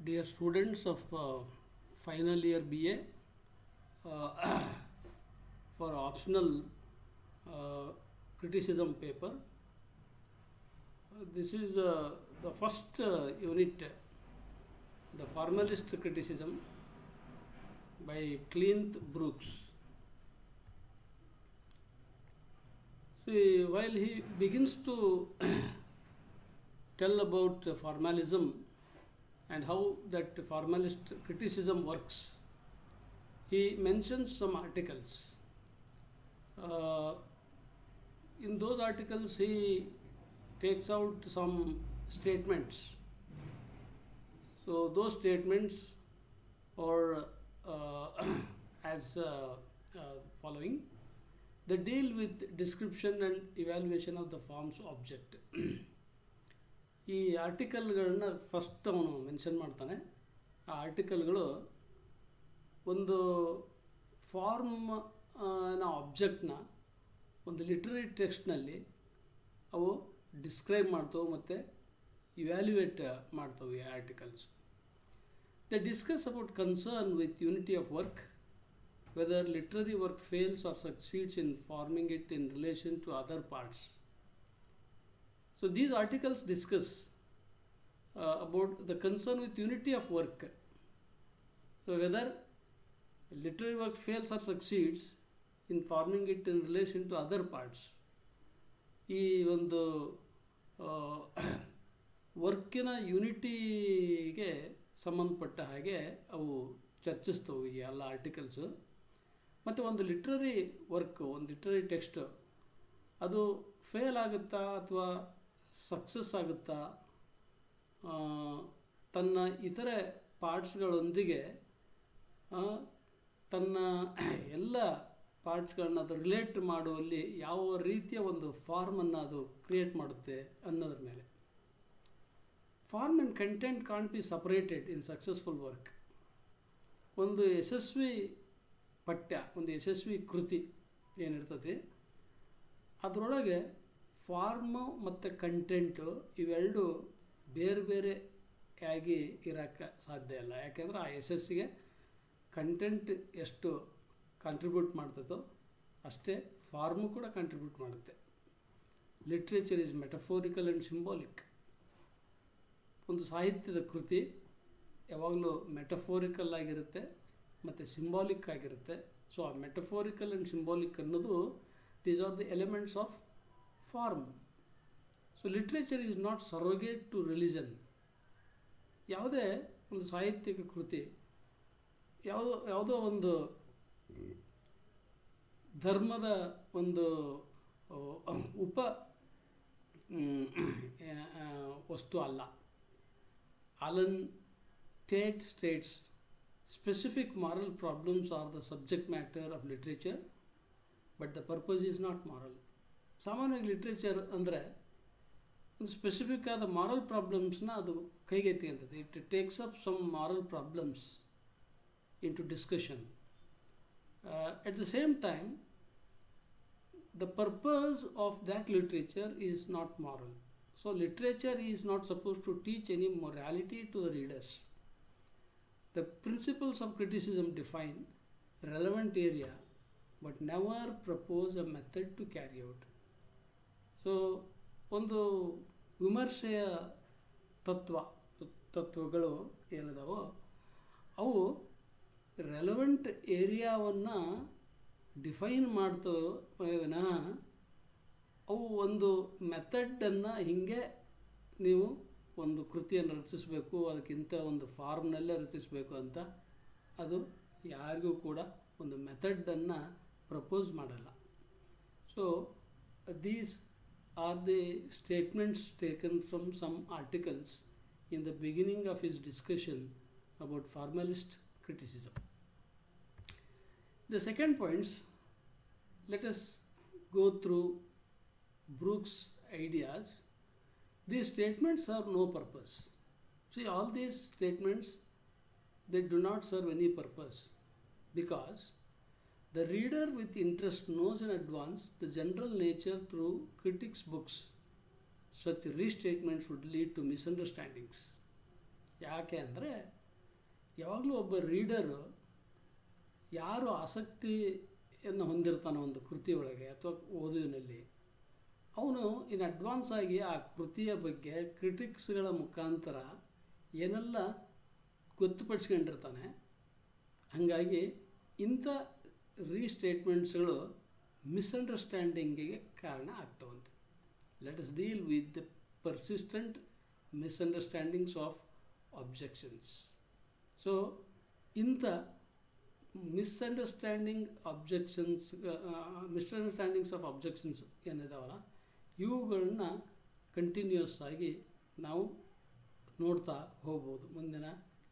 Dear students of final year BA, for optional criticism paper, this is the first unit, the formalist criticism by Clint Brooks. See, while he begins to tell about formalism and how that formalist criticism works, he mentions some articles. In those articles, he takes out some statements. So those statements are as following. They deal with description and evaluation of the form's object. ಈ ಆರ್ಟಿಕಲ್ಗಳನ್ನ first ಅವನು mention ಮಾಡ್ತಾನೆ. ಆ ಆರ್ಟಿಕಲ್ಗಳು ಒಂದು ಫಾರ್ಮ್ನ ಆಬ್ಜೆಕ್ಟ್ನ ಒಂದು literary ಟೆಕ್ಸ್ಟ್ನಲ್ಲಿ ಅವು describe ಮಾಡ್ತವೆ ಮತ್ತು ಇವ್ಯಾಲ್ಯುಯೇಟ್ ಮಾಡ್ತವೆ ಈ articles. They discuss about concern with unity of work, whether literary work fails or succeeds in forming it in relation to other parts. So these articles discuss about the concern with unity of work. So whether literary work fails or succeeds in forming it in relation to other parts. ಈ ಒಂದು ವರ್ಕಿನ ಯೂನಿಟಿಗೆ ಸಂಬಂಧಪಟ್ಟ ಹಾಗೆ ಅವು ಚರ್ಚಿಸ್ತವೆ ಈ ಎಲ್ಲ articles. ಮತ್ತು ಒಂದು literary work, ಒಂದು ಲಿಟ್ರರಿ ಟೆಕ್ಸ್ಟ್ ಅದು ಫೇಲ್ ಆಗುತ್ತಾ ಅಥವಾ ಸಕ್ಸಸ್ ಆಗುತ್ತಾ, ತನ್ನ ಇತರೆ ಪಾರ್ಟ್ಸ್ಗಳೊಂದಿಗೆ ತನ್ನ ಎಲ್ಲ ಪಾರ್ಟ್ಸ್ಗಳನ್ನ ಅದು ರಿಲೇಟ್ ಮಾಡುವಲ್ಲಿ ಯಾವ ರೀತಿಯ ಒಂದು ಫಾರ್ಮನ್ನು ಅದು ಕ್ರಿಯೇಟ್ ಮಾಡುತ್ತೆ ಅನ್ನೋದ್ರ ಮೇಲೆ. Form and content can't be separated in successful work. ಒಂದು ಯಶಸ್ವಿ ಪಠ್ಯ, ಒಂದು ಯಶಸ್ವಿ ಕೃತಿ ಏನಿರ್ತದೆ ಅದರೊಳಗೆ ಫಾರ್ಮು ಮತ್ತು ಕಂಟೆಂಟು ಇವೆರಡು ಬೇರೆ ಬೇರೆ ಆಗಿ ಇರೋಕ್ಕೆ ಸಾಧ್ಯ ಇಲ್ಲ. ಯಾಕೆಂದರೆ ಆ ಯಶಸ್ಸಿಗೆ ಕಂಟೆಂಟ್ ಎಷ್ಟು ಕಾಂಟ್ರಿಬ್ಯೂಟ್ ಮಾಡ್ತದೋ ಅಷ್ಟೇ ಫಾರ್ಮು ಕೂಡ ಕಾಂಟ್ರಿಬ್ಯೂಟ್ ಮಾಡುತ್ತೆ. Literature is metaphorical and symbolic. ಒಂದು ಸಾಹಿತ್ಯದ ಕೃತಿ ಯಾವಾಗಲೂ ಮೆಟಫೋರಿಕಲ್ ಆಗಿರುತ್ತೆ ಮತ್ತು ಸಿಂಬಾಲಿಕ್ ಆಗಿರುತ್ತೆ. ಸೊ ಆ ಮೆಟಫೋರಿಕಲ್ ಆ್ಯಂಡ್ ಸಿಂಬಾಲಿಕ್ ಅನ್ನೋದು these are the elements of form. So literature is not surrogate to religion. ಯಾವುದೇ ಒಂದು ಸಾಹಿತ್ಯಿಕ ಕೃತಿ ಯಾವುದೋ ಒಂದು ಧರ್ಮದ ಒಂದು ಉಪ ವಸ್ತು ಅಲ್ಲ. Allen Tate states specific moral problems are the subject matter of literature, but the purpose is not moral. ಸಾಮಾನ್ಯವಾಗಿ ಲಿಟ್ರೇಚರ್ ಅಂದರೆ ಒಂದು ಸ್ಪೆಸಿಫಿಕ್ ಆದ ಮಾರಲ್ ಪ್ರಾಬ್ಲಮ್ಸ್ನ ಅದು ಕೈಗೆತ್ತಿಕೊಂತದೆ. It takes up some moral problems into discussion. At the same time the purpose of that literature is not moral. So literature is not suppose to teach any morality to the readers. The principles of criticism define relevant area but never propose a method to carry out. So ಒಂದು ವಿಮರ್ಶೆಯ ತತ್ವಗಳು ಏನಿದಾವೋ ಅವು relevant ಏರಿಯಾವನ್ನು define ಮಾಡ್ತವೆ ವಿನಃ ಅವು ಒಂದು ಮೆಥಡನ್ನು ಹೀಗೆ ನೀವು ಒಂದು ಕೃತಿಯನ್ನು ರಚಿಸಬೇಕು, ಅದಕ್ಕಿಂತ ಒಂದು ಫಾರ್ಮ್ನಲ್ಲೇ ರಚಿಸಬೇಕು ಅಂತ ಅದು ಯಾರಿಗೂ ಕೂಡ ಒಂದು ಮೆಥಡನ್ನು ಪ್ರಪೋಸ್ ಮಾಡಲ್ಲ. So these are the statements taken from some articles in the beginning of his discussion about formalist criticism. The second points, let us go through Brooks ideas. These statements serve no purpose. See, all these statements, they do not serve any purpose because the reader with interest knows in advance the general nature through critics' books. Such restatements would lead to misunderstandings. ಯಾಕೆ ಅಂದರೆ ಯಾವಾಗಲೂ ಒಬ್ಬ reader ಯಾರು ಆಸಕ್ತಿಯನ್ನು ಹೊಂದಿರ್ತಾನೋ ಒಂದು ಕೃತಿಯೊಳಗೆ ಅಥವಾ ಓದುವಿನಲ್ಲಿ, ಅವನು in advance ಆಗಿ ಆ ಕೃತಿಯ ಬಗ್ಗೆ ಕ್ರಿಟಿಕ್ಸ್ಗಳ ಮುಖಾಂತರ ಏನೆಲ್ಲ ಗೊತ್ತುಪಡಿಸ್ಕೊಂಡಿರ್ತಾನೆ. ಹಾಗಾಗಿ ಇಂಥ ರೀಸ್ಟೇಟ್ಮೆಂಟ್ಸ್ಗಳು ಮಿಸ್ಅಂಡರ್ಸ್ಟ್ಯಾಂಡಿಂಗಿಗೆ ಕಾರಣ ಆಗ್ತವಂತೆ. Let us deal with the persistent misunderstandings of objections. So ಇಂಥ ಮಿಸ್ಅಂಡರ್ಸ್ಟ್ಯಾಂಡಿಂಗ್ಸ್ ಆಫ್ ಅಬ್ಜೆಕ್ಷನ್ಸ್ ಏನಿದಾವಲ್ಲ, ಇವುಗಳನ್ನ ಕಂಟಿನ್ಯೂಸ್ ಆಗಿ ನಾವು ನೋಡ್ತಾ ಹೋಗ್ಬೋದು ಮುಂದಿನ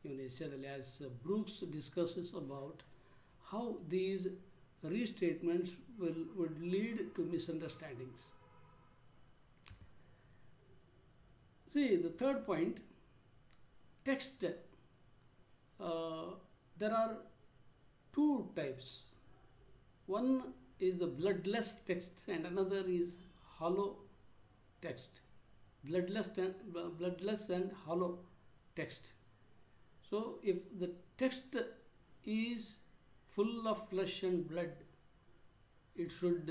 ಇವನ ವಿಷಯದಲ್ಲಿ. As Brooks discusses about how these restatements would lead to misunderstandings. See, the third point, text. There are two types. One is the bloodless text and another is hollow text. Bloodless and hollow text. So if the text is full of flesh and blood, it should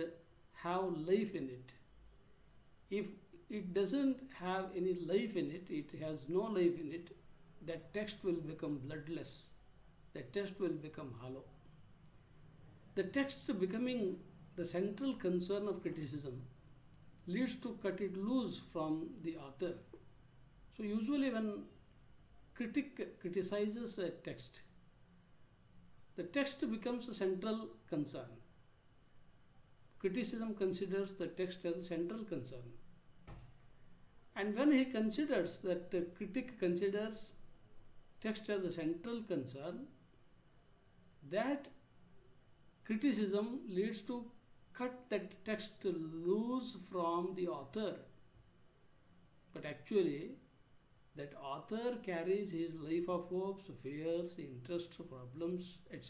have life in it. If it doesn't have any life in it, it has no life in it, that text will become bloodless. The text will become hollow. The text becoming the central concern of criticism leads to cut it loose from the author. So usually when critic criticizes a text, the text becomes a central concern. Criticism considers the text as a central concern. And when he considers that the critic considers text as a central concern, that criticism leads to cut that text loose from the author. But actually, that author carries his life of hopes, fears, interests, problems, etc.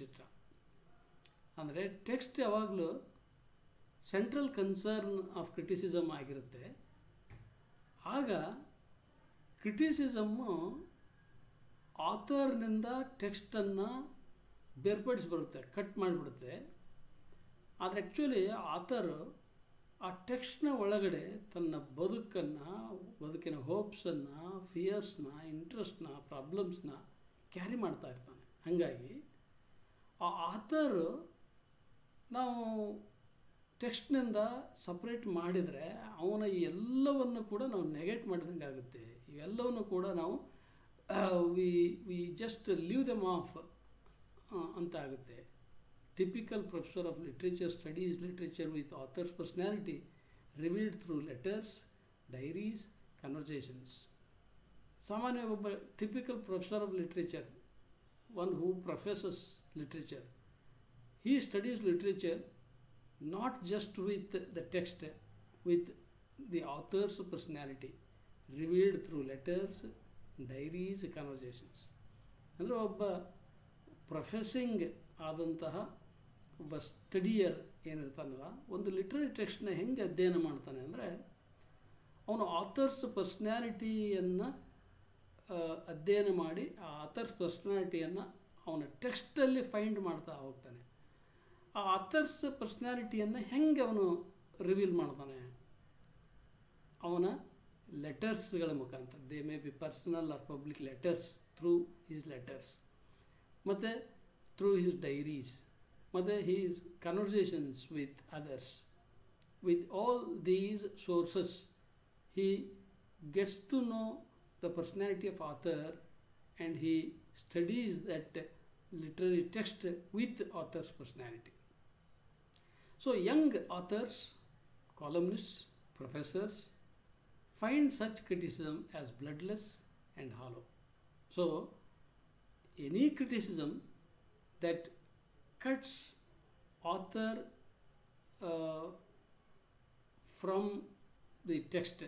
ಅಂದರೆ text ಯಾವಾಗಲೂ central concern of criticism ಆಗಿರುತ್ತೆ. ಆಗ ಕ್ರಿಟಿಸಿಸಮ್ಮು ಆಥರ್ನಿಂದ ಟೆಕ್ಸ್ಟನ್ನು ಬೇರ್ಪಡಿಸ್ಬರುತ್ತೆ, cut ಮಾಡಿಬಿಡುತ್ತೆ. ಆದರೆ actually ಆಥರು ಆ ಟೆಕ್ಸ್ಟ್ನ ಒಳಗಡೆ ತನ್ನ ಬದುಕಿನ ಹೋಪ್ಸನ್ನು, ಫಿಯರ್ಸ್ನ, ಇಂಟ್ರೆಸ್ಟ್ನ, ಪ್ರಾಬ್ಲಮ್ಸ್ನ carry ಮಾಡ್ತಾ ಇರ್ತಾನೆ. ಹಾಗಾಗಿ ಆ ಆಥರು ನಾವು ಟೆಕ್ಸ್ಟ್ನಿಂದ ಸಪ್ರೇಟ್ ಮಾಡಿದರೆ ಅವನ ಎಲ್ಲವನ್ನು ಕೂಡ ನಾವು ನೆಗೆಟ್ ಮಾಡಿದಂಗೆ ಆಗುತ್ತೆ. ಇವೆಲ್ಲವನ್ನು ಕೂಡ ನಾವು we just leave them of ಅಂತ ಆಗುತ್ತೆ. Typical professor of literature studies literature with author's personality revealed through letters, diaries, conversations. ಸಾಮಾನ್ಯ ಒಬ್ಬ typical professor of literature, one who professes literature, he studies literature not just with the text, with the author's personality revealed through letters, diaries, conversations. ಅಂದರೆ ಒಬ್ಬ ಪ್ರೊಫೆಸಿಂಗ್ ಆದಂತಹ ಒಬ್ಬ ಸ್ಟಡಿಯರ್ ಏನಿರ್ತಾನಲ್ಲ, ಒಂದು literary ಟೆಕ್ಸ್ಟ್ನ ಹೆಂಗೆ ಅಧ್ಯಯನ ಮಾಡ್ತಾನೆ ಅಂದರೆ ಅವನು ಆಥರ್ಸ್ ಪರ್ಸ್ನಾಲಿಟಿಯನ್ನು ಅಧ್ಯಯನ ಮಾಡಿ ಆ ಆಥರ್ಸ್ ಪರ್ಸ್ನಾಲಿಟಿಯನ್ನು ಅವನ ಟೆಕ್ಸ್ಟಲ್ಲಿ ಫೈಂಡ್ ಮಾಡ್ತಾ ಹೋಗ್ತಾನೆ. ಆ ಆಥರ್ಸ್ ಪರ್ಸ್ನಾಲಿಟಿಯನ್ನು ಹೆಂಗೆ ಅವನು ರಿವೀಲ್ ಮಾಡ್ತಾನೆ? ಅವನ ಲೆಟರ್ಸ್ಗಳ ಮುಖಾಂತರ. They may be personal or public letters, through his letters, ಮತ್ತು through his diaries, mother his conversations with others. With all these sources, he gets to know the personality of author and he studies that literary text with author's personality. So young authors, columnists, professors find such criticism as bloodless and hollow. So any criticism that cuts author from the text,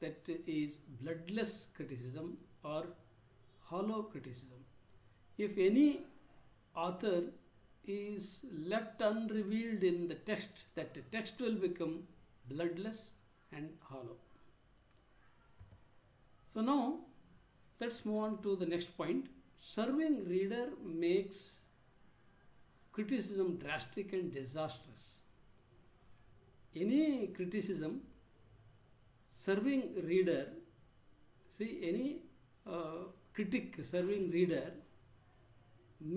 that is bloodless criticism or hollow criticism. If any author is left unrevealed in the text, that the text will become bloodless and hollow. So now let's move on to the next point. Serving reader makes criticism drastic and disastrous. Any criticism serving reader, see, any critic serving reader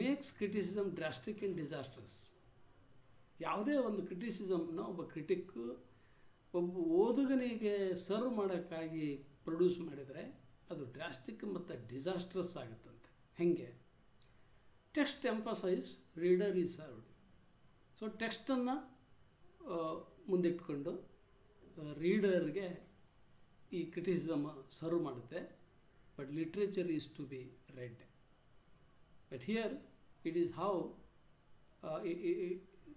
makes criticism drastic and disastrous. ಯಾವುದೇ ಒಂದು ಕ್ರಿಟಿಸಿಸಮ್ನ ಒಬ್ಬ critic ಒಬ್ಬ ಓದುಗನಿಗೆ serve ಮಾಡೋಕ್ಕಾಗಿ produce ಮಾಡಿದರೆ ಅದು drastic ಮತ್ತು disastrous ಆಗುತ್ತಂತೆ. ಹೇಗೆ? Text emphasise reader is served. So ಟೆಕ್ಸ್ಟನ್ನು ಮುಂದಿಟ್ಕೊಂಡು ರೀಡರ್ಗೆ ಈ ಕ್ರಿಟಿಸಿಸಮ್ ಸರ್ವ್ ಮಾಡುತ್ತೆ. But literature is to be read. But here it is how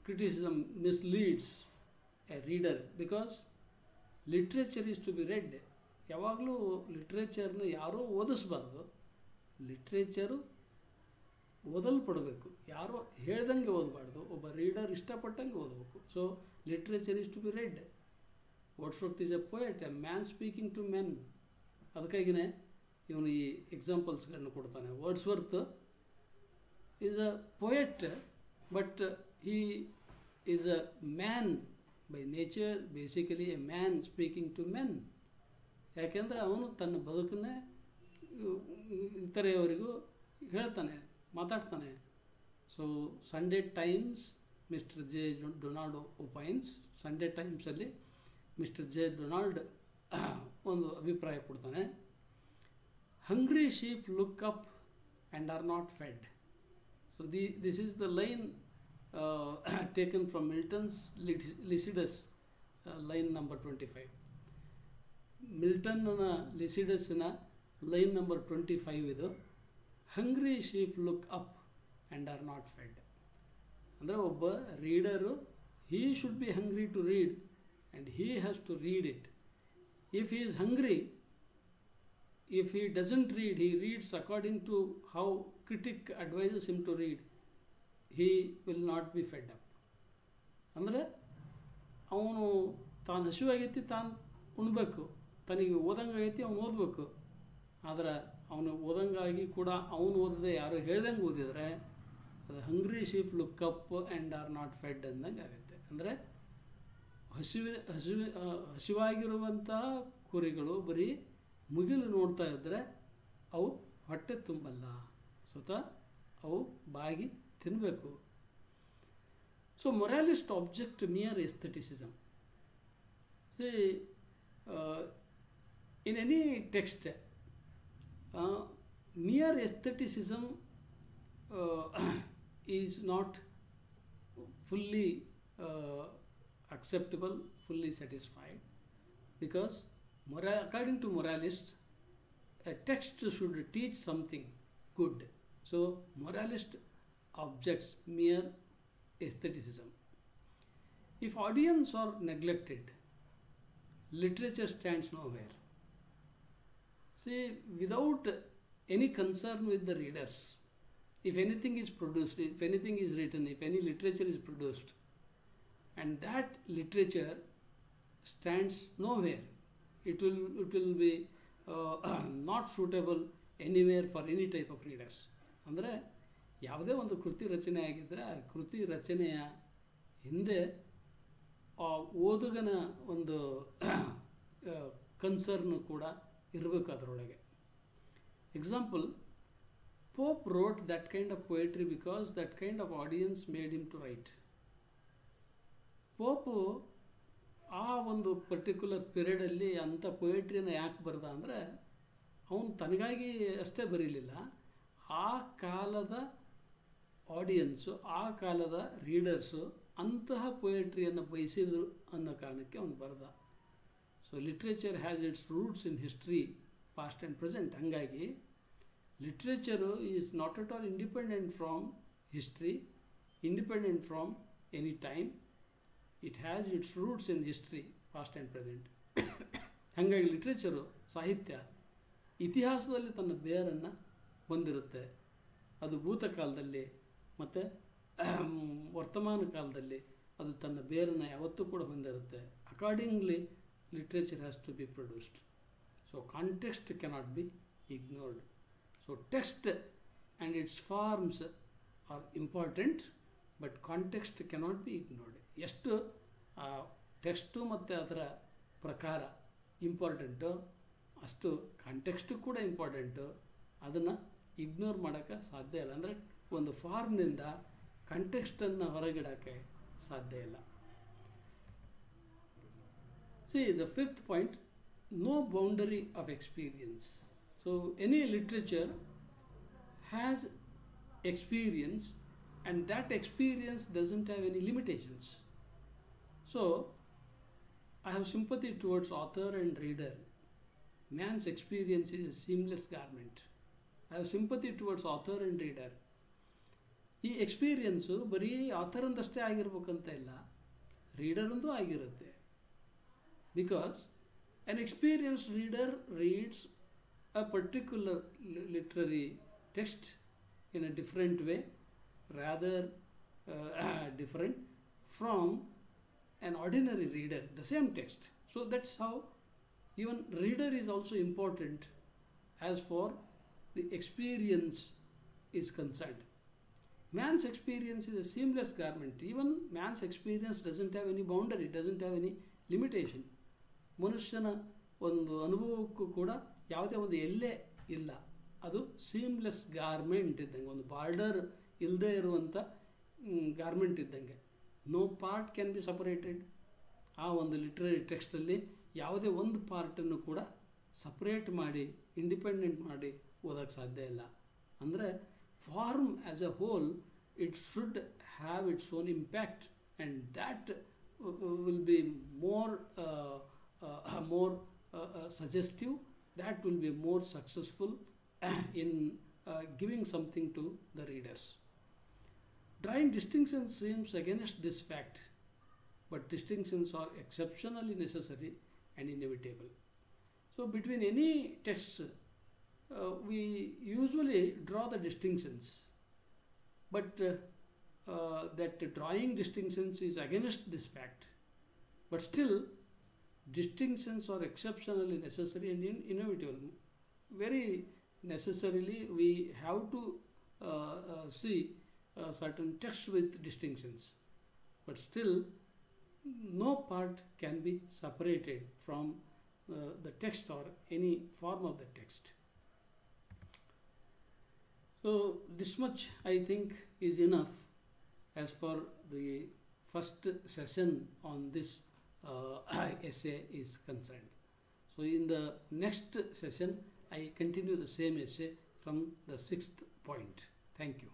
criticism misleads a reader, because literature is to be read. ಯಾವಾಗಲೂ ಲಿಟ್ರೇಚರ್ನ ಯಾರೂ ಓದಿಸ್ಬಾರ್ದು. ಲಿಟ್ರೇಚರು ಓದಲ್ಪಡಬೇಕು, ಯಾರೋ ಹೇಳ್ದಂಗೆ ಓದಬಾರ್ದು, ಒಬ್ಬ ರೀಡರ್ ಇಷ್ಟಪಟ್ಟಂಗೆ ಓದಬೇಕು. So literature is to be read. Wordsworth is a poet, a man speaking to men. ಅದಕ್ಕಾಗಿಯೇ ಇವನು ಈ ಎಕ್ಸಾಂಪಲ್ಸ್ಗಳನ್ನು ಕೊಡ್ತಾನೆ. Wordsworth is a poet, but he is a man by nature, basically a man speaking to men. ಯಾಕೆಂದರೆ ಅವನು ತನ್ನ ಬದುಕನ್ನೇ ಇತರೆಯವರಿಗೂ ಹೇಳ್ತಾನೆ, ಮಾತಾಡ್ತಾನೆ. So Sunday Times Mister J Donald opines, Sunday ಟೈಮ್ಸಲ್ಲಿ ಮಿಸ್ಟರ್ ಜೆ ಡೊನಾಲ್ಡ್ ಒಂದು ಅಭಿಪ್ರಾಯ ಕೊಡ್ತಾನೆ. Hungry sheep look up and are not fed. So this is the line taken from Milton's Lycidas, line number 25. ಮಿಲ್ಟನ್ನ ಲಿಸಿಡಸ್ನ ಲೈನ್ ನಂಬರ್ 25 ಇದು. Hungry sheep look up and are not fed. ಅಂದರೆ ಒಬ್ಬ reader he should be hungry to read and he has to read it. If he is hungry, if he doesn't read, he reads according to how critic advises him to read, he will not be fed up. ಅಂದರೆ ಅವನು ತಾನು ಹಸಿವಾಗೈತಿ ತಾನು ಉಣ್ಬೇಕು, ತನಗೆ ಓದಂಗಾಗೈತಿ ಅವನು ಓದಬೇಕು. ಆದರೆ ಅವನು ಓದಂಗಾಗಿ ಕೂಡ ಅವನು ಓದದೆ ಯಾರು ಹೇಳ್ದಂಗೆ ಓದಿದರೆ ಅದು hungry sheep look up and are not fed ಅಂದಂಗೆ ಆಗುತ್ತೆ. ಅಂದರೆ ಹಸಿವಾಗಿರುವಂತಹ ಕುರಿಗಳು ಬರೀ ಮುಗಿಲು ನೋಡ್ತಾ ಇದ್ದರೆ ಅವು ಹೊಟ್ಟೆ ತುಂಬಲ್ಲ, ಸ್ವತಃ ಅವು ಬಾಗಿ ತಿನ್ನಬೇಕು. So moralist object near aestheticism. See in any text near aestheticism is not fully acceptable, fully satisfied, because according to moralists, a text should teach something good. So moralist objects mere aestheticism. If audience are neglected, literature stands nowhere. See, without any concern with the readers, if anything is produced, if anything is written, if any literature is produced, and that literature stands nowhere, it will be not suitable anywhere for any type of readers. ಅಂದರೆ ಯಾವುದೇ ಒಂದು ಕೃತಿ ರಚನೆ ಆಗಿದ್ದರೆ ಆ ಕೃತಿ ರಚನೆಯ ಹಿಂದೆ ಆ ಓದುಗನ ಒಂದು ಕನ್ಸರ್ನು ಕೂಡ ಇರಬೇಕು ಅದರೊಳಗೆ. Example, Pope wrote that kind of poetry because that kind of audience made him to write. Pope ಆ ಒಂದು ಪರ್ಟಿಕ್ಯುಲರ್ ಪೀರಿಯಡಲ್ಲಿ ಅಂಥ ಪೊಯೆಟ್ರಿನ ಯಾಕೆ ಬರೆದ ಅಂದರೆ ಅವನು ತನಗಾಗಿ ಅಷ್ಟೇ ಬರೀಲಿಲ್ಲ, ಆ ಕಾಲದ ಆಡಿಯನ್ಸು, ಆ ಕಾಲದ ರೀಡರ್ಸು ಅಂತಹ ಪೊಯೆಟ್ರಿಯನ್ನು ಬಯಸಿದರು ಅನ್ನೋ ಕಾರಣಕ್ಕೆ ಅವನು ಬರೆದ. So literature has its roots in history, past and present. ಹಾಗಾಗಿ literature is not at all independent from history, independent from any time. It has its roots in history, past and present. ಹಾಗಾಗಿ literature, ಸಾಹಿತ್ಯ ಇತಿಹಾಸದಲ್ಲಿ ತನ್ನ ಬೇರನ್ನು ಹೊಂದಿರುತ್ತೆ. ಅದು ಭೂತಕಾಲದಲ್ಲಿ ಮತ್ತು ವರ್ತಮಾನ ಕಾಲದಲ್ಲಿ ಅದು ತನ್ನ ಬೇರನ್ನು ಯಾವತ್ತೂ ಕೂಡ ಹೊಂದಿರುತ್ತೆ. Accordingly literature has to be produced. So context cannot be ignored. So text and its forms are important, but context cannot be ignored. ಎಷ್ಟು ಟೆಕ್ಸ್ಟು ಮತ್ತು ಅದರ ಪ್ರಕಾರ ಇಂಪಾರ್ಟೆಂಟು ಅಷ್ಟು ಕಾಂಟೆಕ್ಸ್ಟು ಕೂಡ ಇಂಪಾರ್ಟೆಂಟು. ಅದನ್ನು ಇಗ್ನೋರ್ ಮಾಡೋಕ್ಕೆ ಸಾಧ್ಯ ಇಲ್ಲ. ಅಂದರೆ ಒಂದು ಫಾರ್ಮ್ನಿಂದ ಕಾಂಟೆಕ್ಸ್ಟನ್ನು ಹೊರಗಿಡೋಕ್ಕೆ ಸಾಧ್ಯ ಇಲ್ಲ. See, the fifth point, no boundary of experience. So any literature has experience, and that experience doesn't have any limitations. So I have sympathy towards author and reader. Man's experience is a seamless garment. I have sympathy towards author and reader. ಈ experience ಬರೀ ಆಥರಂದಷ್ಟೇ ಆಗಿರ್ಬೇಕಂತ ಇಲ್ಲ, ರೀಡರಂದು ಆಗಿರುತ್ತೆ. Because an experienced reader reads a particular literary text in a different way, rather different from an ordinary reader, the same text. So that's how even reader is also important as for the experience is concerned. Man's experience is a seamless garment. Even man's experience doesn't have any boundary, doesn't have any limitation. ಮನುಷ್ಯನ ಒಂದು ಅನುಭವಕ್ಕೂ ಕೂಡ ಯಾವುದೇ ಒಂದು ಎಲ್ಲೇ ಇಲ್ಲ. ಅದು seamless garment ಇದ್ದಂಗೆ, ಒಂದು ಬಾರ್ಡರ್ ಇಲ್ಲದೆ ಇರುವಂಥ ಗಾರ್ಮೆಂಟ್ ಇದ್ದಂಗೆ. No part can be separated. ಆ ಒಂದು ಲಿಟ್ರರಿ ಟೆಕ್ಸ್ಟಲ್ಲಿ ಯಾವುದೇ ಒಂದು ಪಾರ್ಟನ್ನು ಕೂಡ ಸಪ್ರೇಟ್ ಮಾಡಿ ಇಂಡಿಪೆಂಡೆಂಟ್ ಮಾಡಿ ಓದೋಕ್ಕೆ ಸಾಧ್ಯ ಇಲ್ಲ. ಅಂದರೆ form as a whole it should have its own impact, and that will be more suggestive, that will be more successful in giving something to the readers. Drawing distinctions seems against this fact, but distinctions are exceptionally necessary and inevitable. So between any texts, we usually draw the distinctions, but that drawing distinctions is against this fact. But still, distinctions are exceptionally necessary and inevitable. Very necessarily, we have to see certain texts with distinctions. But still, no part can be separated from the text or any form of the text. So this much I think is enough as for the first session on this essay is concerned. So in the next session I continue the same essay from the 6th point. Thank you.